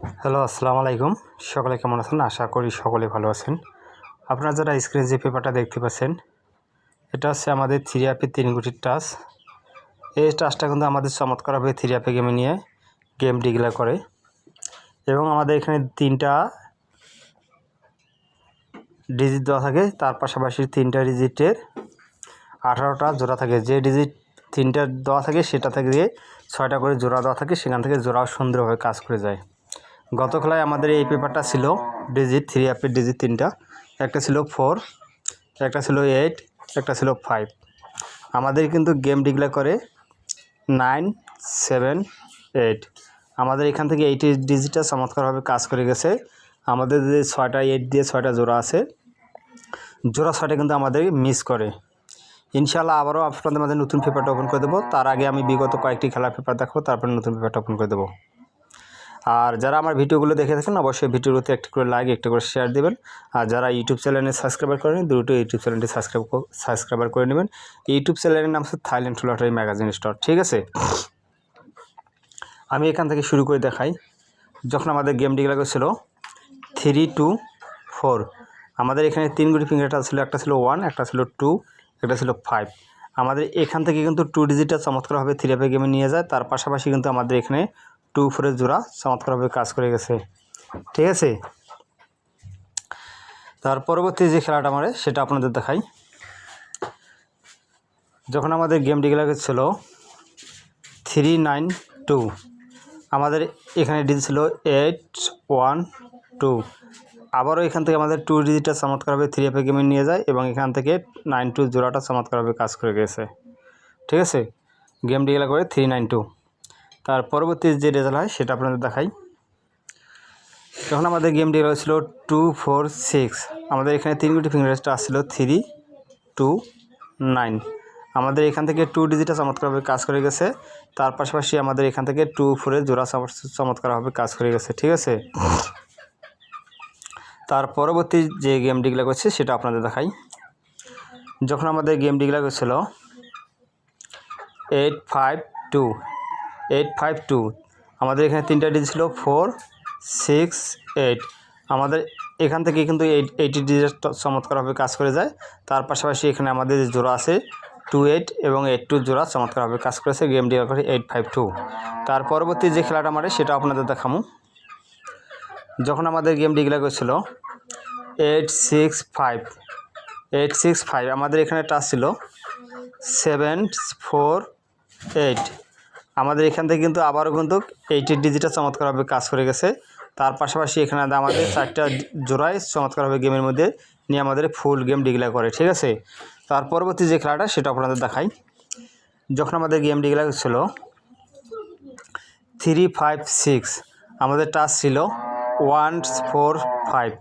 Hello, আসসালামু আলাইকুম। সকলে কেমন আছেন? আশা করি সকলে ভালো আছেন। আপনারা যারা স্ক্রিনে যে পেপারটা দেখতে পাচ্ছেন, এটা হচ্ছে আমাদের 3 3 গুটির টাচ। এই টাচটা কিন্তু আমাদের চমৎকারভাবে 3 গেমে নিয়ে গেম ডিক্লেয়ার করে এবং আমাদের এখানে 3টা ডিজিট দেওয়া থাকে, তার পাশাপাশি 3টা ডিজিটের 18টা জোড়া থাকে। যে ডিজিট 3টা দেওয়া থাকে সেটা থেকে দিয়ে 6টা করে জোড়া দেওয়া থাকে, সেখান থেকে জোড়াও সুন্দরভাবে কাজ করে যায়। গত খেলায় আমাদের এই পেপারটা ছিল ডিজিট 3 ডিজিট 3টা, একটা ছিল 4, একটা ছিল 8, একটা ছিল 5। আমাদের কিন্তু গেম ডিক্লেয়ার করে 9, 7, 8। আমাদের এখান থেকে 8 ডিজিটটা চমৎকারভাবে কাজ করে গেছে। আমাদের যে 6টা 8 দিয়ে 6টা জোড়া আছে, জোড়া 6টা কিন্তু আমাদের মিস করে। ইনশাআল্লাহ আবারও আপনাদের মাঝে নতুন পেপারটা ওপেন করে দেবো। তার আগে আমি বিগত কয়েকটি খেলার পেপার দেখাবো, তারপরে নতুন পেপারটা ওপেন করে দেবো। আর যারা আমার ভিডিওগুলো দেখে থাকেন অবশ্যই ভিডিওতে একটি করে লাইক, একটি করে শেয়ার দেবেন। আর যারা ইউটিউব চ্যানেলে সাবস্ক্রাইবার করেন, দ্রুত ইউটিউব চ্যানেলটি সাবস্ক্রাইবার করে নেবেন। ইউটিউব চ্যানেলের নাম হচ্ছে থাইল্যান্ড লটারি ম্যাগাজিন স্টোর, ঠিক আছে? আমি এখান থেকে শুরু করে দেখাই। যখন আমাদের গেম ডিক্লেয়ার করেছিল 3, 2, 4, আমাদের এখানে 3 গুটি ফিঙ্গারটা ছিল, একটা ছিল 1, একটা ছিল 2, একটা ছিল 5। আমাদের এখান থেকে কিন্তু 2 ডিজিটটা চমৎকারভাবে 3 গেমে নিয়ে যায়। তার পাশাপাশি কিন্তু আমাদের এখানে 2, 4 জোড়া চমৎকারভাবে কাজ করে গেছে, ঠিক আছে? তার পরবর্তী যে খেলাটা মারে সেটা আপনাদের দেখাই। যখন আমাদের গেম ডিক্লেয়ার ছিল 3, 9, 2, আমাদের এখানে ডিজিট ছিল 8, 1, 2। আবারও এখান থেকে আমাদের 2 ডিজিটটা চমৎকারভাবে 3 গেমে নিয়ে যায় এবং এখান থেকে 9, 2 জোড়াটা চমৎকারভাবে কাজ করে গেছে, ঠিক আছে? গেম ডিক্লেয়ার করে 3, 9, 2। তার পরবর্তী যে রেজাল্ট হয় সেটা আপনাদের দেখাই। যখন আমাদের গেম ডিক্লেয়ার ছিল 2, 4, 6, আমাদের এখানে 3 গুটি ফিঙ্গারটা আসছিল 3, 2, 9। আমাদের এখান থেকে 2 ডিজিটটা চমৎকারভাবে কাজ করে গেছে। তার পাশাপাশি আমাদের এখান থেকে 2, 4 জোড়া চমৎকারভাবে কাজ করে গেছে, ঠিক আছে? তার পরবর্তী যে গেম ডিক্লেয়ার করছে সেটা আপনাদের দেখাই। যখন আমাদের গেম ডিক্লেয়ার করছিল 8, 5, 2, 8, 5, 2, আমাদের এখানে 3টা ডিজিট ছিল 4, 6, 8। আমাদের এখান থেকে কিন্তু 80 ডিজিট চমৎকারভাবে কাজ করে যায়। তার পাশাপাশি এখানে আমাদের যে জোড়া আছে 2, 8 এবং 8, 2 জোড়া চমৎকারভাবে কাজ করেছে। গেম ডিক্লেয়ার করে 8, 5, 2। তার পরবর্তী যে খেলাটা মারে সেটা আপনাদের দেখাবো। যখন আমাদের গেম ডিক্লেয়ার করেছিল 8, 6, 5, 8, 6, 5, আমাদের এখানে টাচ ছিল 7, 4, 8। আমাদের এখান থেকে কিন্তু আবারও কিন্তু 80 ডিজিটটা চমৎকারভাবে কাজ করে গেছে। তার পাশাপাশি এখানে আমাদের 4টা জোড়ায় চমৎকারভাবে গেমের মধ্যে নিয়ে আমাদের ফুল গেম ডিক্লেয়ার করে, ঠিক আছে? তার পরবর্তী যে খেলাটা সেটা আপনাদের দেখাই। যখন আমাদের গেম ডিক্লেয়ার ছিল 3, 5, 6, আমাদের টাচ ছিল 1, 4, 5।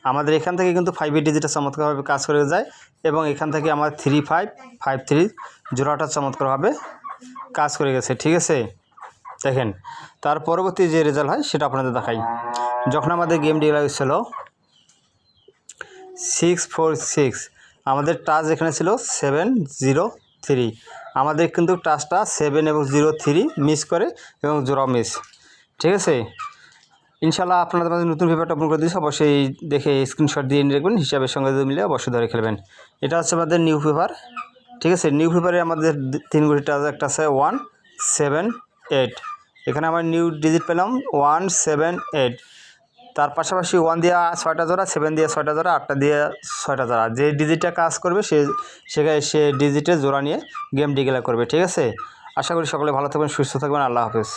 আমাদের এখান থেকে কিন্তু 5 ডিজিটটা চমৎকারভাবে কাজ করে যায় এবং এখান থেকে আমার 3, 5, 5, 3 জোড়াটা চমৎকারভাবে কাজ করে গেছে, ঠিক আছে? দেখেন, তার পরবর্তী যে রেজাল্ট হয় সেটা আপনাদের দেখাই। যখন আমাদের গেম ডিক্লেয়ার ছিল 6, 4, 6, আমাদের টাচ এখানে ছিল 7, 0, 3। আমাদের কিন্তু টাচটা 7 এবং 0, 3 মিস করে এবং জোড়াও মিস, ঠিক আছে? ইনশাআল্লাহ আপনাদের মাঝে নতুন পেপারটা ওপেন করে দিয়েছি, অবশ্যই দেখে স্ক্রিনশট দিয়ে রাখবেন, হিসাবের সঙ্গে মিলে অবশ্যই ধরে খেলবেন। এটা হচ্ছে আমাদের নিউ পেপার, ঠিক আছে? নিউ পেপারে আমাদের 3 গুটি টাচ, একটা আছে 1, 7, 8। এখানে আমরা নিউ ডিজিট পেলাম 1, 7, 8। তার পাশাপাশি 1 দিয়ে 6টা জোড়া, 7 দিয়ে 6টা জোড়া, 8টা দিয়ে 6টা জোড়া। যে ডিজিটটা কাজ করবে সে ডিজিটের জোড়া নিয়ে গেম ডিক্লেয়ার করবে, ঠিক আছে? আশা করি সকলে ভালো থাকবেন, সুস্থ থাকবেন। আল্লাহ হাফেজ।